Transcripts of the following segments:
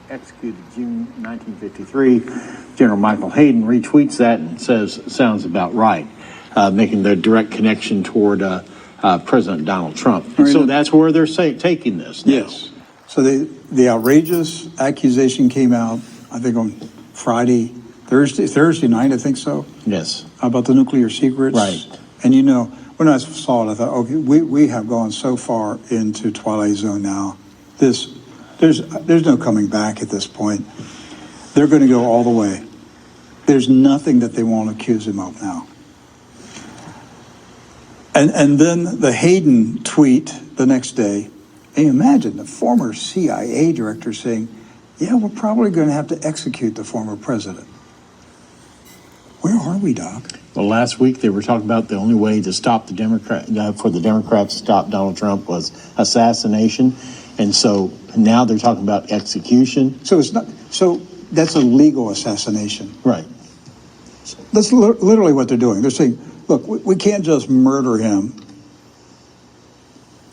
executed June 1953. General Michael Hayden retweets that and says, sounds about right, making the direct connection toward President Donald Trump. And so that's where they're taking this now. Yes. So the outrageous accusation came out, I think, on Thursday night, I think so. Yes. About the nuclear secrets. Right. And you know, when I saw it, I thought, okay, we have gone so far into Twilight Zone now. There's no coming back at this point. They're going to go all the way. There's nothing that they won't accuse him of now. And then the Hayden tweet the next day. And imagine the former CIA director saying, yeah, we're probably going to have to execute the former president. Where are we, Doc? Well, last week they were talking about the only way to stop the for the Democrats to stop Donald Trump was assassination. And so now they're talking about execution. So it's not, so that's a legal assassination. Right. That's literally what they're doing. They're saying, look, we can't just murder him.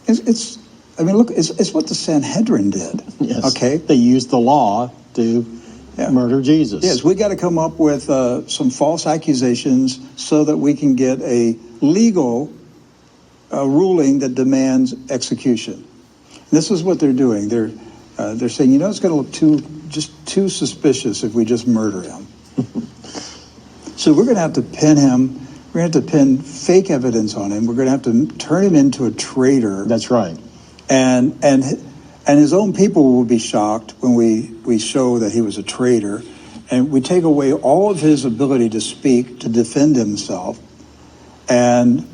It's what the Sanhedrin did. Yes. Okay. They used the law to murder Jesus. Yes, we got to come up with some false accusations so that we can get a legal ruling that demands execution. This is what they're doing. They're saying, you know, it's going to look too suspicious if we just murder him. So we're going to have to pin him. We're going to have to pin fake evidence on him. We're going to have to turn him into a traitor. That's right. And his own people will be shocked when we show that he was a traitor, and we take away all of his ability to speak, to defend himself, and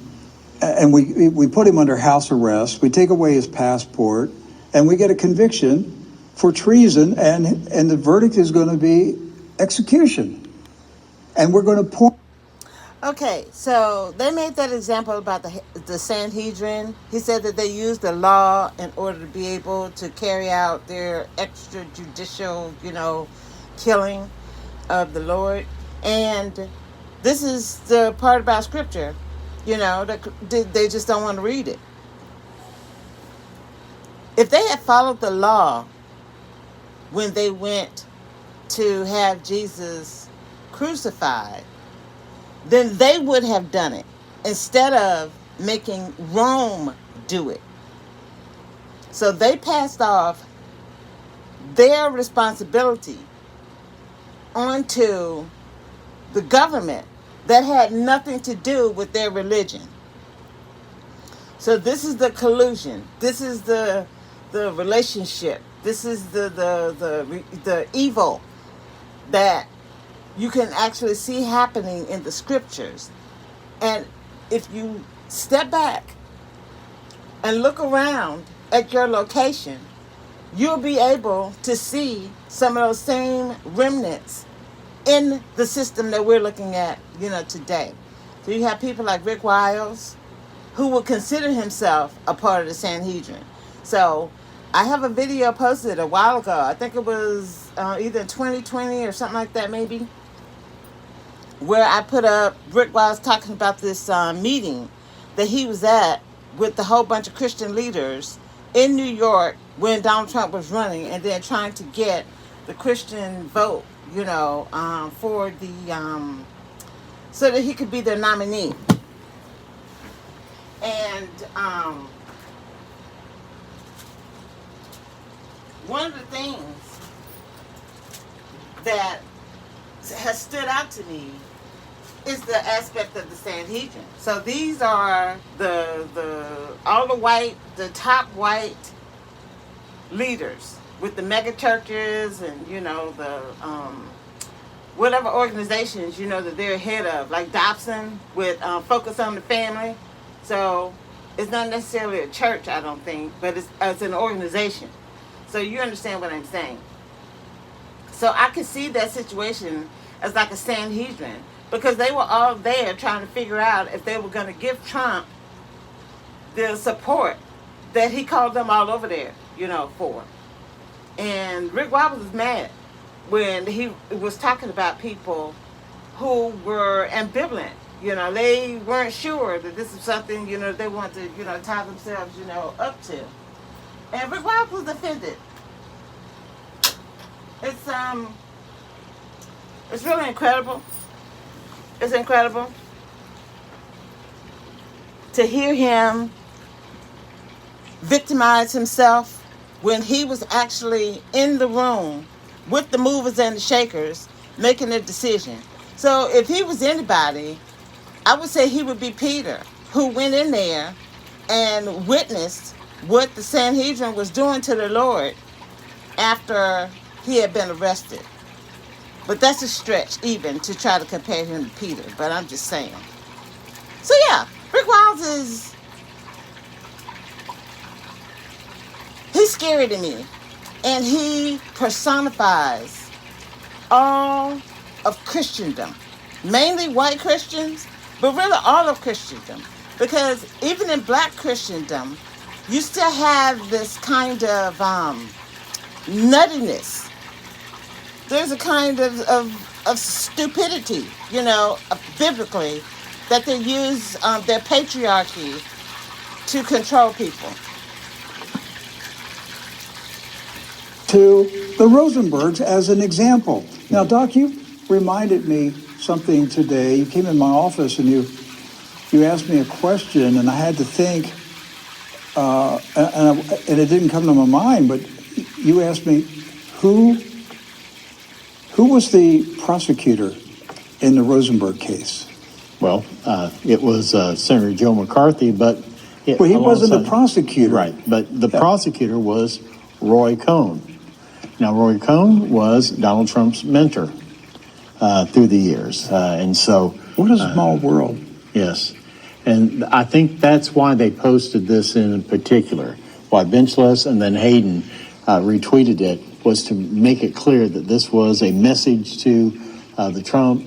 we put him under house arrest. We take away his passport, and we get a conviction for treason, and the verdict is going to be execution. And we're going to point. Okay, so they made that example about the Sanhedrin. He said that they used the law in order to be able to carry out their extrajudicial, killing of the Lord. And this is the part about Scripture, that they just don't want to read it. If they had followed the law when they went to have Jesus crucified, then they would have done it instead of making Rome do it. So they passed off their responsibility onto the government that had nothing to do with their religion. So this is the collusion. This is the relationship. This is the evil that you can actually see happening in the scriptures. And if you step back and look around at your location, you'll be able to see some of those same remnants in the system that we're looking at, today. So you have people like Rick Wiles, who would consider himself a part of the Sanhedrin. So I have a video posted a while ago. I think it was either 2020 or something like that, maybe, where I put up Rick Wiles talking about this meeting that he was at with a whole bunch of Christian leaders in New York when Donald Trump was running, and then trying to get the Christian vote, for the so that he could be their nominee. And one of the things that has stood out to me is the aspect of the Sanhedrin. So these are the top white leaders with the mega churches and the whatever organizations that they're head of, like Dobson with Focus on the Family. So it's not necessarily a church, I don't think, but it's an organization. So you understand what I'm saying. So I could see that situation as like a Sanhedrin, because they were all there trying to figure out if they were going to give Trump the support that he called them all over there, for. And Rick Wiles was mad when he was talking about people who were ambivalent. They weren't sure that this is something, they want to, tie themselves, up to. And Rick Wiles was offended. It's it's really incredible. It's incredible to hear him victimize himself when he was actually in the room with the movers and the shakers making a decision. So if he was anybody, I would say he would be Peter, who went in there and witnessed what the Sanhedrin was doing to the Lord after he had been arrested. But that's a stretch even to try to compare him to Peter, but I'm just saying. So yeah, Rick Wiles he's scary to me. And he personifies all of Christendom, mainly white Christians, but really all of Christendom. Because even in black Christendom, you still have this kind of nuttiness. There's a kind of stupidity, biblically, that they use their patriarchy to control people. To the Rosenbergs as an example. Now, Doc, you reminded me something today. You came in my office and you asked me a question, and I had to think, and it didn't come to my mind, but you asked me who was the prosecutor in the Rosenberg case? Well, it was Senator Joe McCarthy, but he wasn't the prosecutor. Right, but the prosecutor was Roy Cohn. Now, Roy Cohn was Donald Trump's mentor through the years. And so... What a small world. Yes. And I think that's why they posted this in particular. Why Benchless and then Hayden retweeted it was to make it clear that this was a message to the Trump,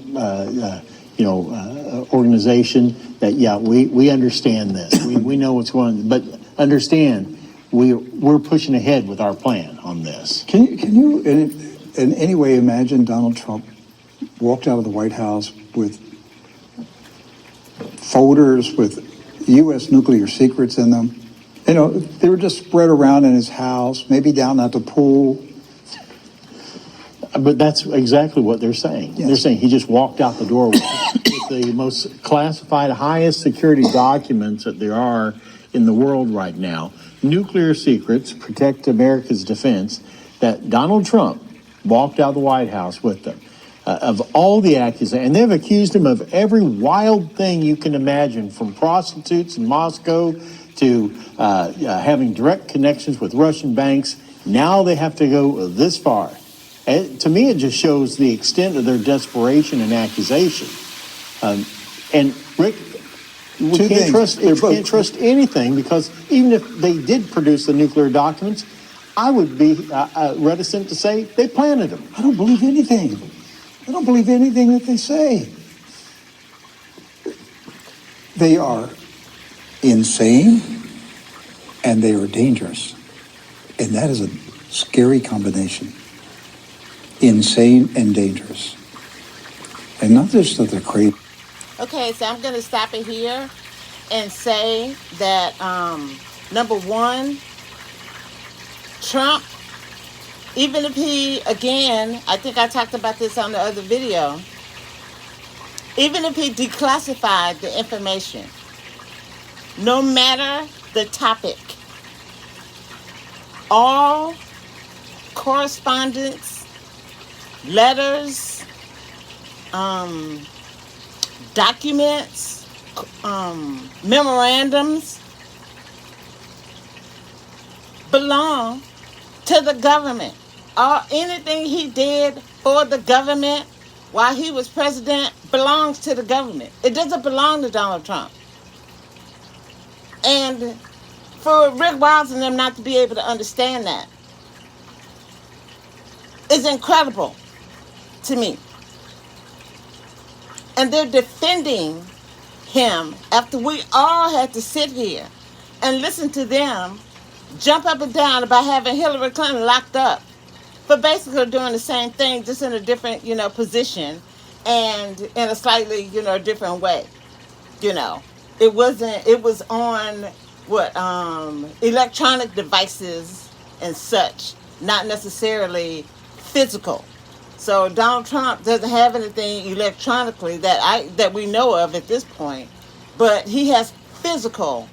organization that, we understand this. We know what's going on. But understand, we're pushing ahead with our plan on this. Can you in any way imagine Donald Trump walked out of the White House with folders with U.S. nuclear secrets in them? They were just spread around in his house, maybe down at the pool. But that's exactly what they're saying. Yes. They're saying he just walked out the door with the most classified, highest security documents that there are in the world right now. Nuclear secrets, protect America's defense, that Donald Trump walked out of the White House with them. Of all the accusations, and they've accused him of every wild thing you can imagine, from prostitutes in Moscow to having direct connections with Russian banks. Now they have to go this far. And to me, it just shows the extent of their desperation and accusation. And Rick, we can't trust anything, because even if they did produce the nuclear documents, I would be reticent to say they planted them. I don't believe anything. I don't believe anything that they say. They are insane and they are dangerous. And that is a scary combination. Insane and dangerous. And not just that they're crazy. Okay, so I'm going to stop it here and say that, number one, Trump, even if he, again, I think I talked about this on the other video, even if he declassified the information, no matter the topic, all correspondence, letters, documents, memorandums belong to the government. Anything he did for the government while he was president belongs to the government. It doesn't belong to Donald Trump. And for Rick Wiles and them not to be able to understand that is incredible to me. And they're defending him after we all had to sit here and listen to them jump up and down about having Hillary Clinton locked up for basically doing the same thing, just in a different, position and in a slightly, different way. It was on electronic devices and such, not necessarily physical. So Donald Trump doesn't have anything electronically that we know of at this point, but he has physical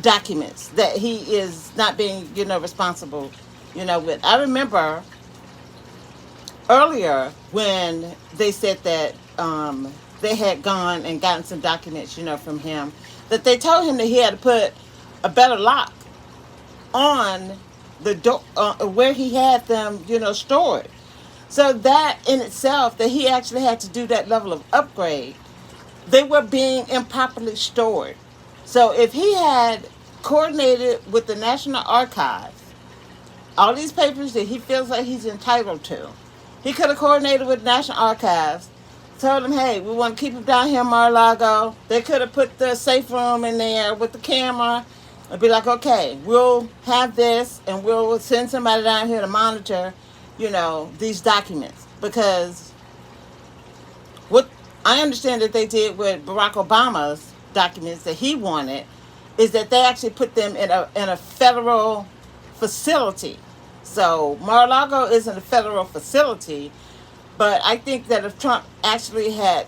documents that he is not being, responsible, with. I remember earlier when they said that they had gone and gotten some documents, from him, that they told him that he had to put a better lock on the door where he had them, stored. So that in itself, that he actually had to do that level of upgrade, they were being improperly stored. So if he had coordinated with the National Archives, all these papers that he feels like he's entitled to, he could have coordinated with National Archives, told them, hey, we want to keep them down here in Mar-a-Lago. They could have put the safe room in there with the camera and be like, okay, we'll have this and we'll send somebody down here to monitor, these documents. Because what I understand that they did with Barack Obama's documents that he wanted is that they actually put them in a federal facility. So Mar-a-Lago isn't a federal facility, but I think that if Trump actually had,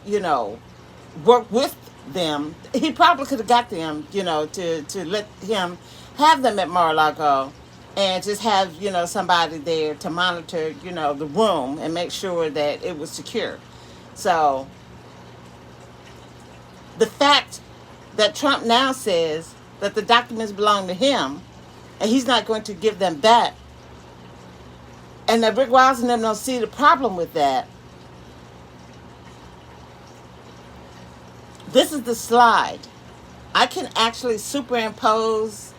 worked with them, he probably could have got them, to let him have them at Mar-a-Lago and just have, somebody there to monitor, the room and make sure that it was secure. So the fact that Trump now says that the documents belong to him and he's not going to give them back, and that Rick Wiles and them don't see the problem with that. This is the slide. I can actually superimpose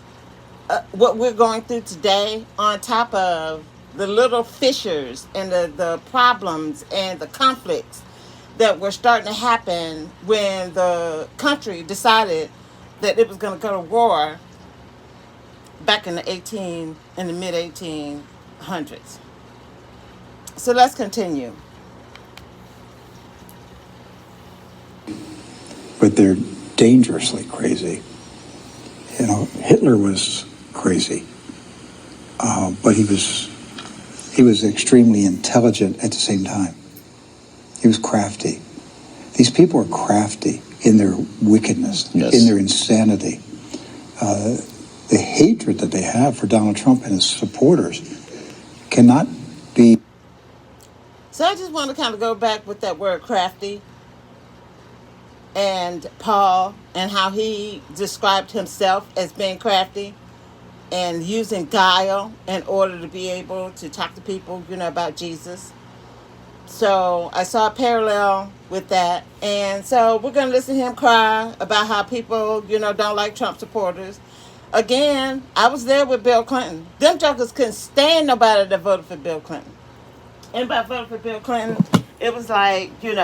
what we're going through today on top of the little fissures and the problems and the conflicts that were starting to happen when the country decided that it was going to go to war back in the mid 1800s. So let's continue. But they're dangerously crazy. Hitler was crazy, but he was extremely intelligent at the same time. He was crafty. These people are crafty in their wickedness, Yes. in their insanity. The hatred that they have for Donald Trump and his supporters cannot be. So I just want to kind of go back with that word crafty and Paul and how he described himself as being crafty and using guile in order to be able to talk to people, about Jesus. So I saw a parallel with that. And so we're going to listen to him cry about how people, don't like Trump supporters. Again, I was there with Bill Clinton. Them jokers couldn't stand nobody that voted for Bill Clinton. Anybody voted for Bill Clinton, it was like, you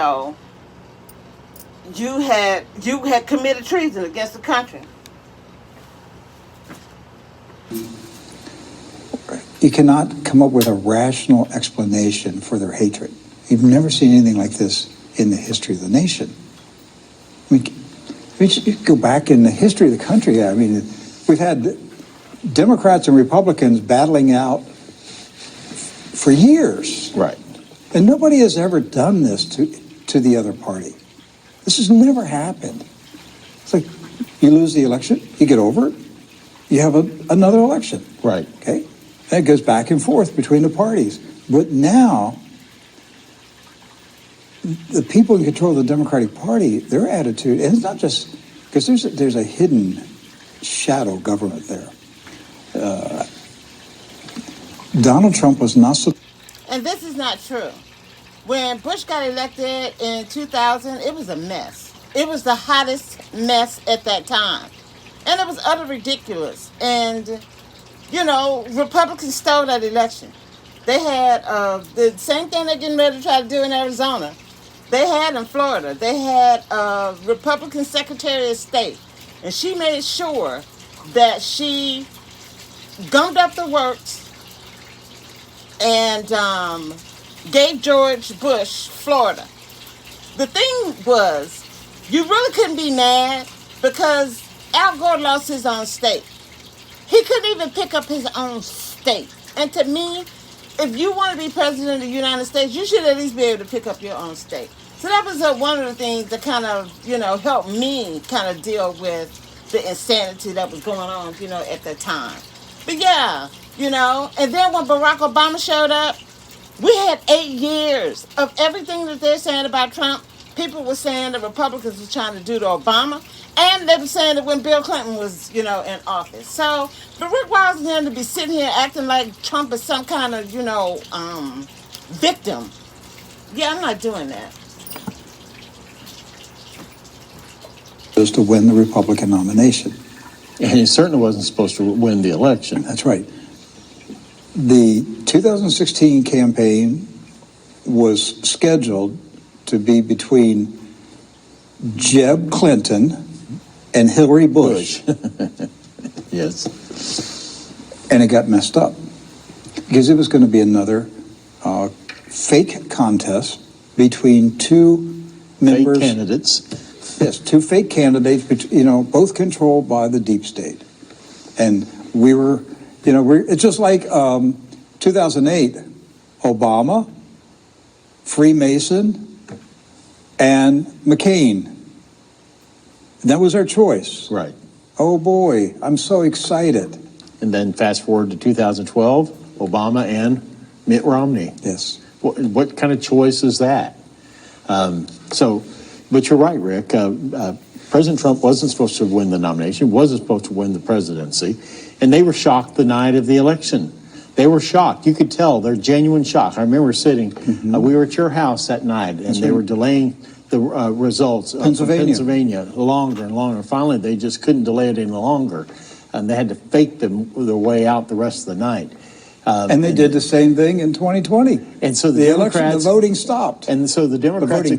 had committed treason against the country. You cannot come up with a rational explanation for their hatred. You've never seen anything like this in the history of the nation. I mean, you go back in the history of the country. I mean, we've had Democrats and Republicans battling out for years. Right. And nobody has ever done this to the other party. This has never happened. It's like you lose the election, you get over it, you have another election. Right. Okay? And it goes back and forth between the parties. But now, the people in control of the Democratic Party, their attitude, and it's not just, because there's a hidden shadow government there. Donald Trump was not so. And this is not true. When Bush got elected in 2000, it was a mess. It was the hottest mess at that time. And it was utterly ridiculous. And, Republicans stole that election. They had the same thing they're getting ready to try to do in Arizona. They had in Florida. They had a Republican Secretary of State. And she made sure that she gummed up the works and gave George Bush Florida. The thing was, you really couldn't be mad because Al Gore lost his own state. He couldn't even pick up his own state. And to me, if you want to be president of the United States, you should at least be able to pick up your own state. So that was one of the things that kind of, helped me kind of deal with the insanity that was going on, at the time. But yeah, and then when Barack Obama showed up, we had 8 years of everything that they're saying about Trump. People were saying the Republicans were trying to do to Obama, and they were saying that when Bill Clinton was, in office. So for Rick Rosenthal to be sitting here acting like Trump is some kind of, victim, yeah, I'm not doing that. Is to win the Republican nomination. And he certainly wasn't supposed to win the election. That's right. The 2016 campaign was scheduled to be between Jeb Clinton and Hillary Bush. Yes. And it got messed up because it was going to be another fake contest between two members. Fake candidates. Yes, two fake candidates, both controlled by the deep state. And it's just like 2008, Obama, Freemason, and McCain. That was our choice. Right. Oh boy, I'm so excited. And then fast forward to 2012, Obama and Mitt Romney. Yes. What kind of choice is that? But you're right, Rick. President Trump wasn't supposed to win the nomination, wasn't supposed to win the presidency, and they were shocked the night of the election. They were shocked. You could tell their genuine shock. I remember sitting, we were at your house that night, and they were delaying the results of Pennsylvania longer and longer. Finally, they just couldn't delay it any longer, and they had to fake their way out the rest of the night. And they did the same thing in 2020. And so the election, the voting stopped. And so the Democrats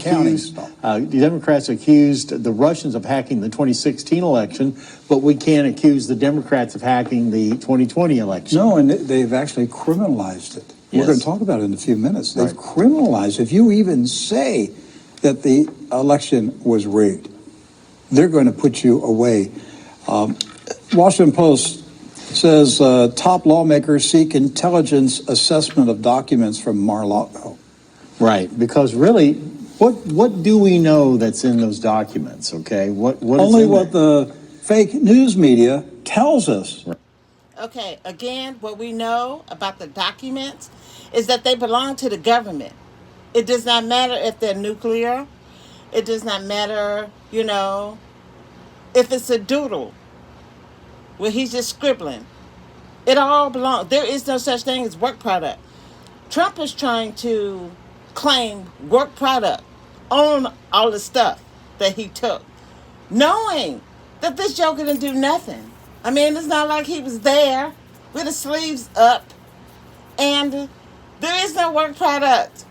accused the Russians of hacking the 2016 election, but we can't accuse the Democrats of hacking the 2020 election. No, and they've actually criminalized it. Yes. We're going to talk about it in a few minutes. They've Right. criminalized. If you even say that the election was rigged, they're going to put you away. Washington Post says top lawmakers seek intelligence assessment of documents from Mar-a-Lago. Right, because really, what do we know that's in those documents? Okay, what Only is in what there? the fake news media tells us. Okay, again, what we know about the documents is that they belong to the government. It does not matter if they're nuclear. It does not matter, if it's a doodle where he's just scribbling. It all belongs. There is no such thing as work product. Trump is trying to claim work product on all the stuff that he took, knowing that this joker didn't do nothing. I mean, it's not like he was there with his sleeves up, and there is no work product.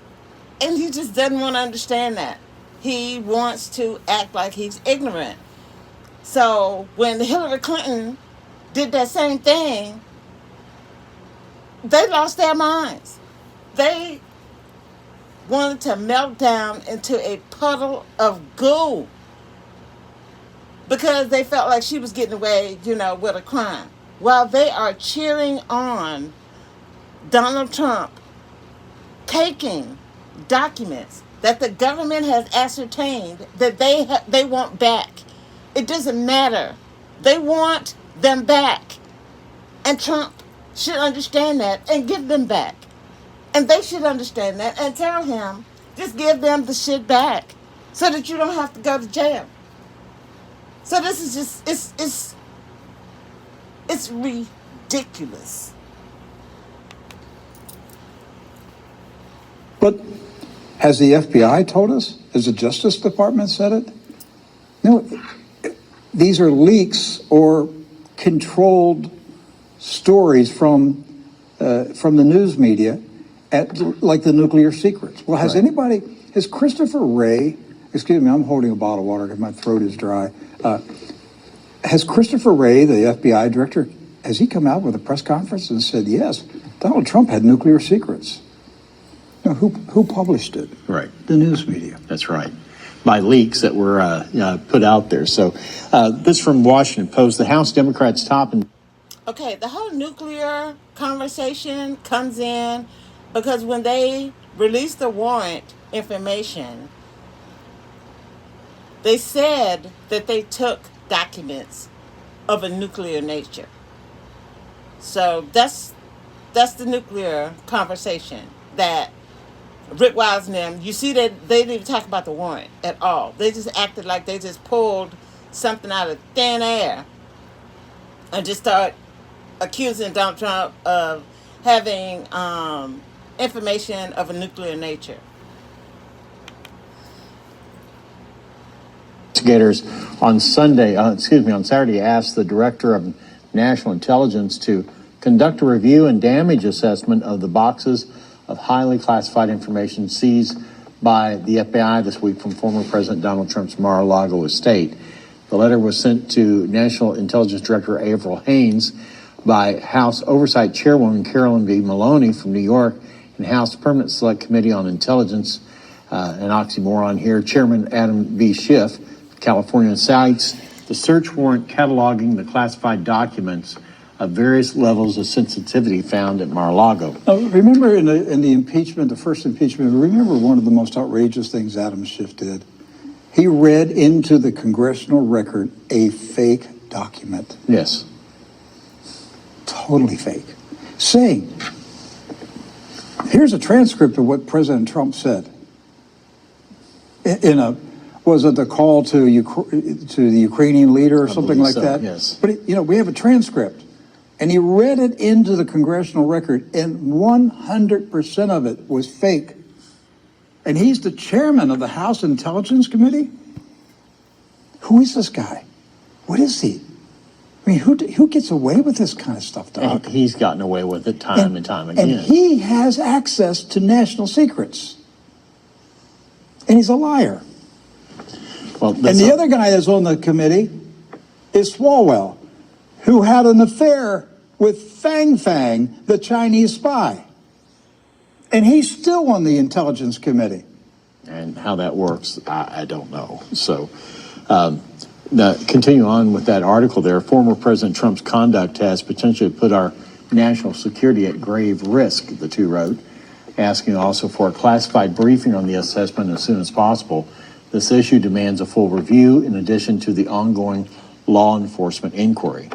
And he just doesn't want to understand that. He wants to act like he's ignorant. So when Hillary Clinton did that same thing, they lost their minds. They wanted to melt down into a puddle of goo because they felt like she was getting away, with a crime. While they are cheering on Donald Trump taking documents that the government has ascertained that they want back. It doesn't matter. They want them back. And Trump should understand that and give them back. And they should understand that and tell him, just give them the shit back so that you don't have to go to jail. So this is just, it's ridiculous. But has the FBI told us? Has the Justice Department said it? No, these are leaks or controlled stories from the news media, like the nuclear secrets. Well, has Christopher Wray, excuse me, I'm holding a bottle of water because my throat is dry. Has Christopher Wray, the FBI director, has he come out with a press conference and said, yes, Donald Trump had nuclear secrets? No, who published it? Right. The news media. That's right. By leaks that were put out there. So this from Washington Post, the House Democrats top and Okay, the whole nuclear conversation comes in Because when they released the warrant information, they said that they took documents of a nuclear nature. So that's the nuclear conversation that Rick Wiles and them, you see that they didn't even talk about the warrant at all. They just acted like they just pulled something out of thin air and just start accusing Donald Trump of having information of a nuclear nature. Investigators on Saturday asked the director of national intelligence to conduct a review and damage assessment of the boxes of highly classified information seized by the FBI this week from former President Donald Trump's Mar-a-Lago estate. The letter was sent to National Intelligence Director Avril Haines by House Oversight Chairwoman Carolyn V. Maloney from New York and House Permanent Select Committee on Intelligence, an oxymoron here, Chairman Adam B. Schiff, California, cites the search warrant cataloging the classified documents of various levels of sensitivity found at Mar-a-Lago. Remember in the impeachment, the first impeachment, remember one of the most outrageous things Adam Schiff did? He read into the congressional record a fake document. Yes. Totally fake. Saying, here's a transcript of what President Trump said. Was it the call to the Ukrainian leader or something like so, that? yes. But, we have a transcript. And he read it into the congressional record, and 100% of it was fake. And he's the chairman of the House Intelligence Committee? Who is this guy? What is he? I mean, who gets away with this kind of stuff, Doc? And he's gotten away with it time and time again. And he has access to national secrets. And he's a liar. Well, And the other guy that's on the committee is Swalwell, who had an affair with Fang Fang, the Chinese spy. And he's still on the Intelligence Committee. And how that works, I don't know. So, continue on with that article there. Former President Trump's conduct has potentially put our national security at grave risk, the two wrote, asking also for a classified briefing on the assessment as soon as possible. This issue demands a full review in addition to the ongoing law enforcement inquiry.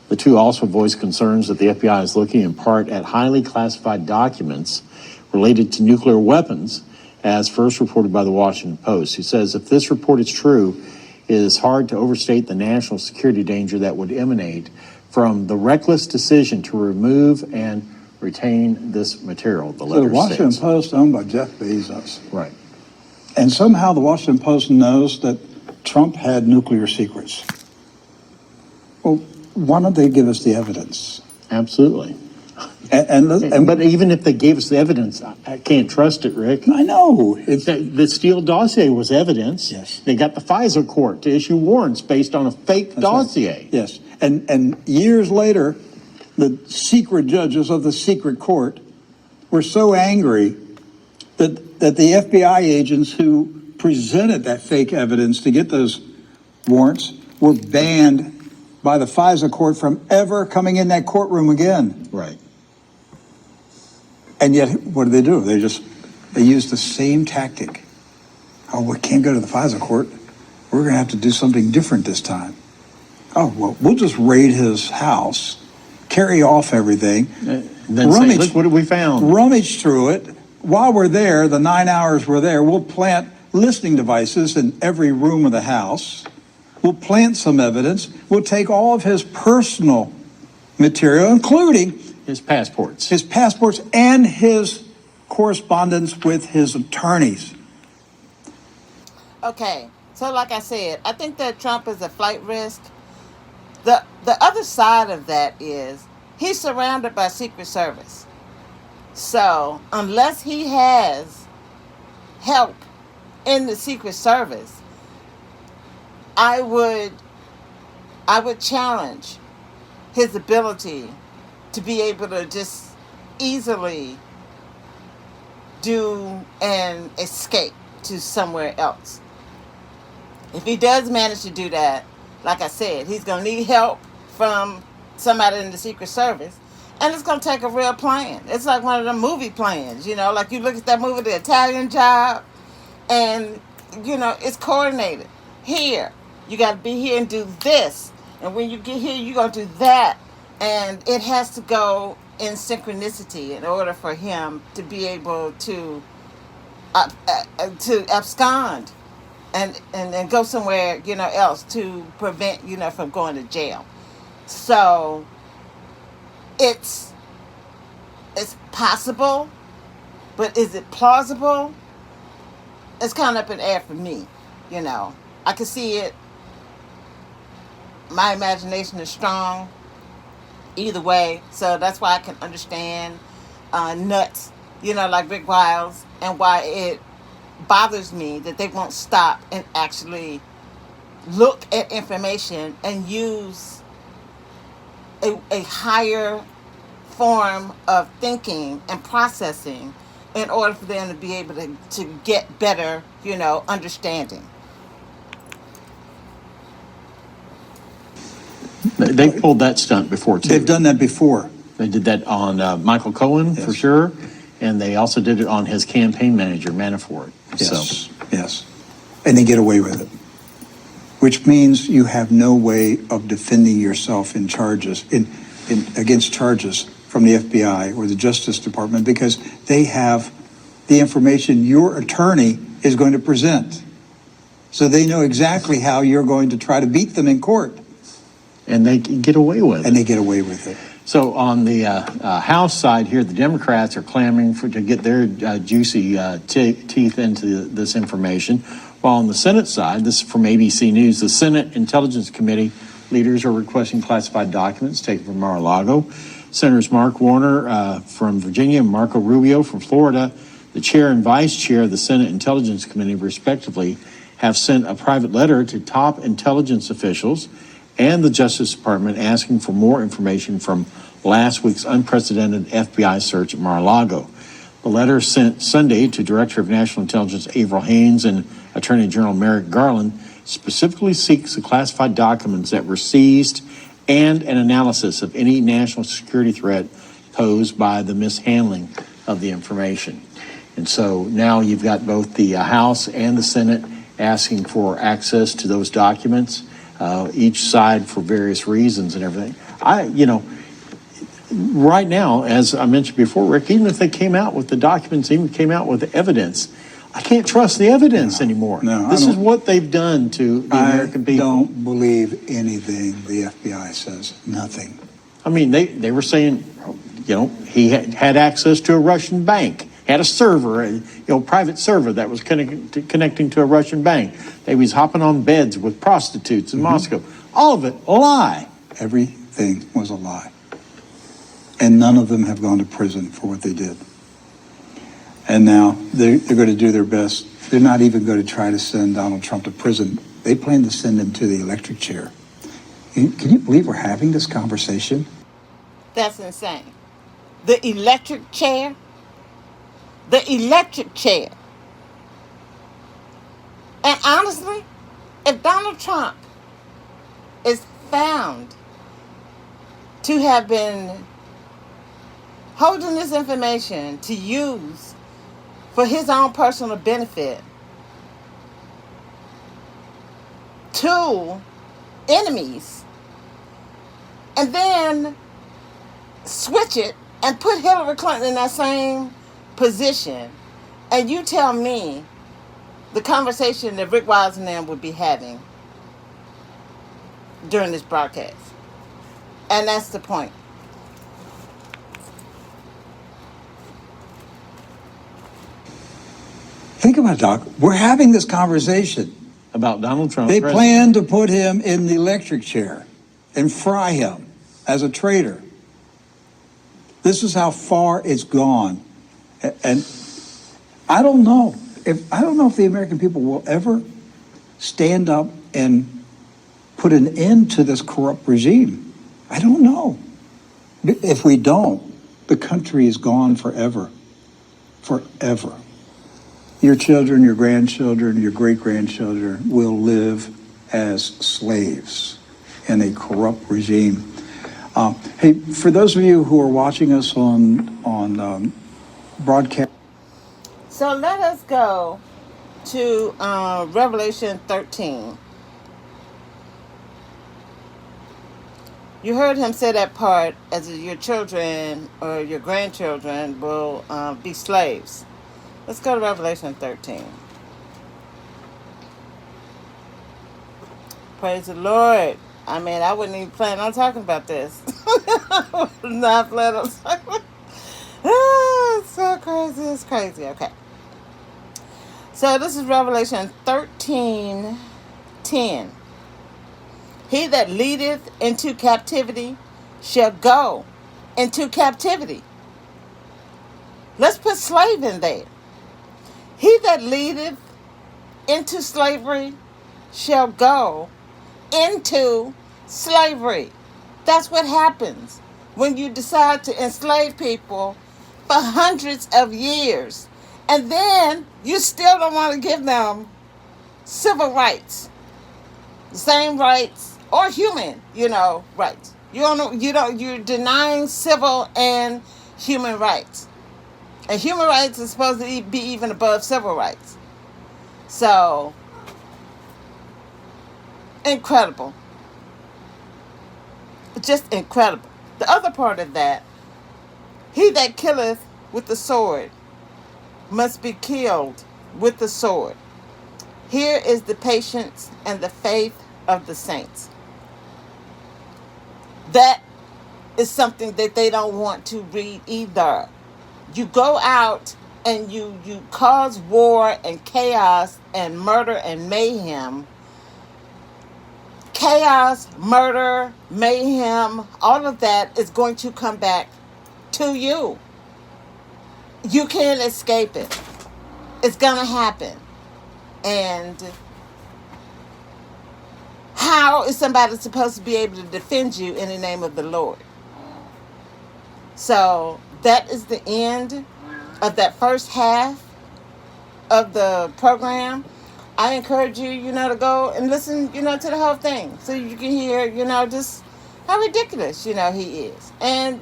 The two also voiced concerns that the FBI is looking in part at highly classified documents related to nuclear weapons, as first reported by the Washington Post. He says if this report is true, it is hard to overstate the national security danger that would emanate from the reckless decision to remove and retain this material, the letter So the Washington states. Post, owned by Jeff Bezos. Right. And somehow the Washington Post knows that Trump had nuclear secrets. Well, why don't they give us the evidence? Absolutely. And But even if they gave us the evidence, I can't trust it, Rick. I know. The Steele dossier was evidence. Yes. They got the FISA court to issue warrants based on a fake That's dossier. right. Yes. And years later, the secret judges of the secret court were so angry that the FBI agents who presented that fake evidence to get those warrants were banned by the FISA court from ever coming in that courtroom again. Right. And yet, what do? They use the same tactic. Oh, we can't go to the FISA court. We're going to have to do something different this time. Oh, well, we'll just raid his house, carry off everything, Then say, look, what have we found? rummage through it. While we're there, the 9 hours we're there, we'll plant listening devices in every room of the house. We'll plant some evidence. We'll take all of his personal material, including His passports. his passports and his correspondence with his attorneys. Okay, so like I said, I think that Trump is a flight risk. The other side of that is he's surrounded by Secret Service. So unless he has help in the Secret Service, I would challenge his ability to be able to just easily do an escape to somewhere else. If he does manage to do that, like I said, he's going to need help from somebody in the Secret Service. And it's going to take a real plan. It's like one of the movie plans, you know, like you look at that movie, The Italian Job, and, you know, it's coordinated. Here, you got to be here and do this. And when you get here, you're going to do that. And it has to go in synchronicity in order for him to be able to abscond and go somewhere, you know, else to prevent, you know, from going to jail. So it's possible, but is it plausible? It's kind of up in the air for me, you know. I can see it. My imagination is strong either way, so that's why I can understand nuts, you know, like Rick Wiles, and why it bothers me that they won't stop and actually look at information and use a higher form of thinking and processing in order for them to be able to get better, you know, understanding. They pulled that stunt before, too. They've done that before. They did that on Michael Cohen, for sure, and they also did it on his campaign manager, Manafort. Yes, yes. And they get away with it, which means you have no way of defending yourself in charges, against charges from the FBI or the Justice Department, because they have the information your attorney is going to present. So they know exactly how you're going to try to beat them in court. And they get away with it. And they get away with it. So on the House side here, the Democrats are clamoring to get their juicy teeth into this information. While on the Senate side, this is from ABC News, the Senate Intelligence Committee leaders are requesting classified documents taken from Mar-a-Lago. Senators Mark Warner from Virginia and Marco Rubio from Florida, the chair and vice chair of the Senate Intelligence Committee, respectively, have sent a private letter to top intelligence officials and the Justice Department asking for more information from last week's unprecedented FBI search at Mar-a-Lago. The letter sent Sunday to Director of National Intelligence Avril Haines and Attorney General Merrick Garland specifically seeks the classified documents that were seized and an analysis of any national security threat posed by the mishandling of the information. And so now you've got both the House and the Senate asking for access to those documents. Each side for various reasons and everything. Right now, as I mentioned before, Rick, even if they came out with the documents, even came out with the evidence, I can't trust the evidence anymore. No, this is what they've done to the American people. I don't believe anything the FBI says. Nothing. I mean, they were saying, he had access to a Russian bank, had a server, private server that was connecting to a Russian bank. They was hopping on beds with prostitutes in Moscow. All of it a lie. Everything was a lie. And none of them have gone to prison for what they did. And now they're going to do their best. They're not even going to try to send Donald Trump to prison. They plan to send him to the electric chair. Can you believe we're having this conversation? That's insane. The electric chair? The electric chair. And honestly, if Donald Trump is found to have been holding this information to use for his own personal benefit to enemies, and then switch it and put Hillary Clinton in that same position, and you tell me the conversation that Rick Wiles and them would be having during this broadcast. And that's the point. Think about it, Doc. We're having this conversation about Donald Trump. They plan to put him in the electric chair and fry him as a traitor. This is how far it's gone. And I don't know if the American people will ever stand up and put an end to this corrupt regime. I don't know. If we don't, the country is gone forever. Forever. Your children, your grandchildren, your great-grandchildren will live as slaves in a corrupt regime. Hey, for those of you who are watching us on broadcast. So let us go to Revelation 13. You heard him say that part, as your children or your grandchildren will be slaves. Let's go to Revelation 13. Praise the Lord. I mean, I wouldn't even plan on talking about this. Not plan on talking. It's so crazy. It's crazy. Okay. So this is Revelation 13:10. He that leadeth into captivity shall go into captivity. Let's put slave in there. He that leadeth into slavery shall go into slavery. That's what happens when you decide to enslave people for hundreds of years. And then you still don't want to give them civil rights, the same rights, or human, rights. You're denying civil and human rights. And human rights is supposed to be even above civil rights. So, incredible. Just incredible. The other part of that, he that killeth with the sword must be killed with the sword. Here is the patience and the faith of the saints. That is something that they don't want to read either. You go out and you cause war and chaos and murder and mayhem. Chaos, murder, mayhem, all of that is going to come back to you. You can't escape it. It's going to happen. And how is somebody supposed to be able to defend you in the name of the Lord? So that is the end of that first half of the program. I encourage you, to go and listen, to the whole thing. So you can hear, just how ridiculous, he is. And,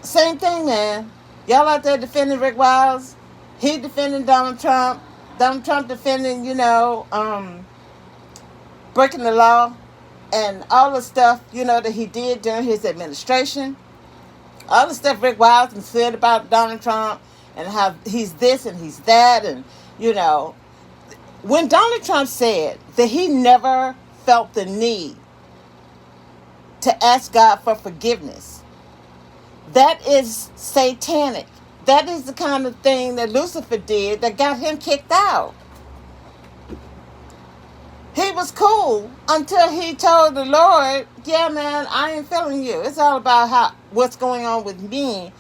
same thing, man. Y'all out there defending Rick Wiles. He defending Donald Trump. Donald Trump defending, breaking the law. And all the stuff, that he did during his administration. All the stuff Rick Wiles said about Donald Trump. And how he's this and he's that. And, when Donald Trump said that he never felt the need to ask God for forgiveness, that is satanic. That is the kind of thing that Lucifer did that got him kicked out. He was cool until he told the Lord, yeah, man, I ain't feeling you. It's all about what's going on with me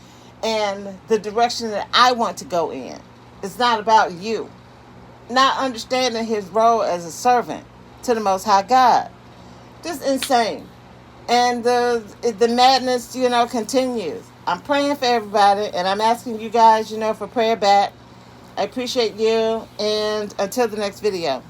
and the direction that I want to go in. It's not about you. Not understanding his role as a servant to the Most High God. Just insane. And the madness, continues. I'm praying for everybody, and I'm asking you guys, for prayer back. I appreciate you, and until the next video.